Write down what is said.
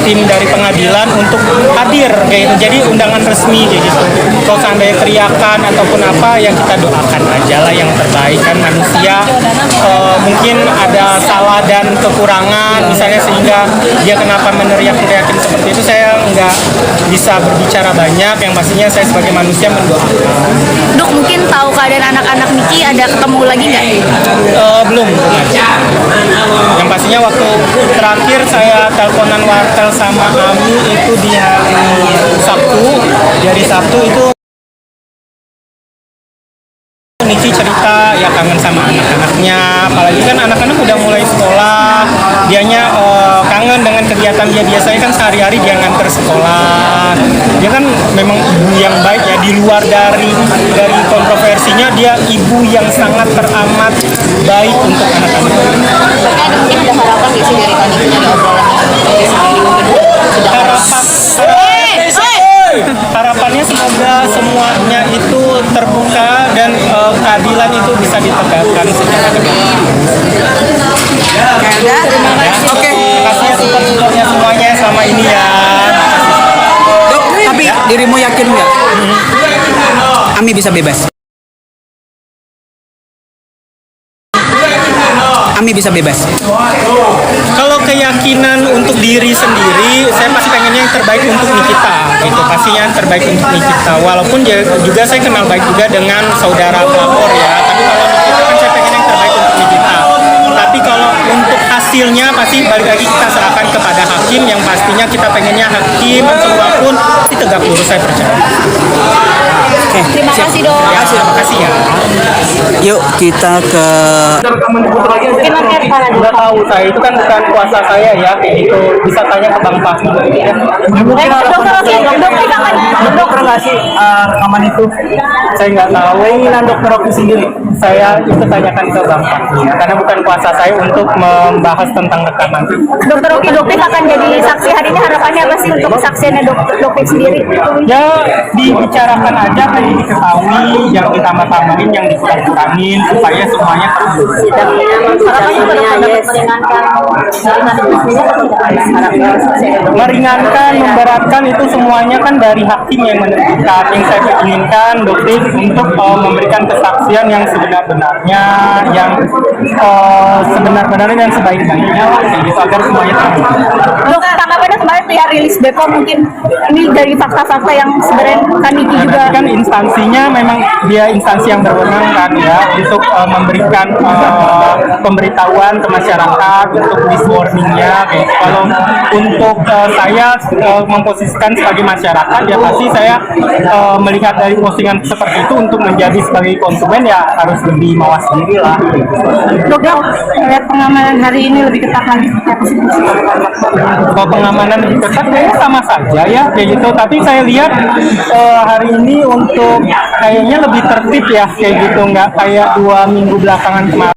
tim dari pengadilan untuk hadir kayak gitu. Jadi undangan resmi kayak gitu. Kalau seandainya teriakan ataupun apa, yang kita doakan aja lah yang terbaik. Kan manusia mungkin ada salah dan kekurangan misalnya, sehingga dia kenapa meneriakin seperti itu, saya nggak bisa berbicara banyak. Yang pastinya saya sebagai manusia mendoakan. Dok, mungkin tahu keadaan anak-anak Niki, ada ketemu lagi nggak? Belum. Yang pastinya waktu terakhir saya teleponan wartel sama Ami itu di hari Sabtu. Dari Sabtu itu Niki cerita ya kangen sama anak-anaknya, apalagi kan anak-anak udah mulai sekolah, dianya kangen dengan kegiatan dia biasanya kan sehari-hari dia nganter sekolah. Dia kan memang ibu yang baik ya, di luar dari kontroversinya, dia ibu yang sangat teramat baik untuk anak-anak. Ada mungkin ada harapan nggak sih dari Kak Niki dari obrolan Harapannya semoga semuanya itu terbuka dan keadilan itu bisa ditegakkan secara benar. Terima kasih. Oke. Terima kasih ya support-supportnya semuanya selama ini ya. Dok, tapi dirimu yakin nggak? Ami bisa bebas. Ami bisa bebas. Kalau keyakinan untuk diri sendiri, saya pasti pengennya yang terbaik untuk Nikita. Itu pastinya yang terbaik untuk Nikita. Walaupun juga saya kenal baik juga dengan saudara pelapor ya. Tapi kalau Nikita kan saya pengen yang terbaik untuk Nikita. Tapi kalau untuk hasilnya pasti balik lagi kita serahkan kepada hakim. Yang pastinya kita pengennya hakim semua pun pasti tegak lurus, saya percaya. Terima kasih dok. Ya, terima kasih ya. Yuk kita ke Mungkin nanti akan ada. Udah tahu saya itu kan bukan kuasa saya ya, kayak gitu. Bisa tanya ke Bang Fahmi. dokter nggak sih rekaman itu? Saya nggak tahu. Keinginan dokter Rocky sendiri. Saya itu tanyakan ke Bang Fahmi ya, karena bukan kuasa saya untuk membahas tentang rekaman. Dokter Rocky akan jadi saksi hari ini, harapannya apa sih untuk kesaksiannya dokter sendiri? Ya dibicarakan aja, kan diketahui yang utama-utamain, yang dikurang-kurangin supaya semuanya terbuka. Meringankan, memberatkan itu semuanya kan dari hakim yang menentukan. Yang saya inginkan dokter untuk memberikan kesaksian yang sebenar-benarnya, yang sebenar-benarnya dan sebaik-baiknya gitu, agar semuanya terbuka. Dok, tanggapannya kemarin pihak rilis Bepom, mungkin ini dari fakta-fakta yang sebenarnya Kak Niki juga kan instansinya memang dia instansi yang berwenang kan ya, untuk memberikan pemberitahuan ke masyarakat untuk this warningnya. Kalau untuk saya memposisikan sebagai masyarakat ya pasti saya melihat dari postingan seperti itu, untuk menjadi sebagai konsumen ya harus lebih mawas diri lah. Dok, lihat pengamanan hari ini lebih ketat lagi. Kalau pengamanan lebih ketat kayaknya sama saja ya kayak gitu, tapi saya lihat hari ini untuk kayaknya lebih tertib ya kayak gitu, nggak kayak 2 minggu belakangan kemarin.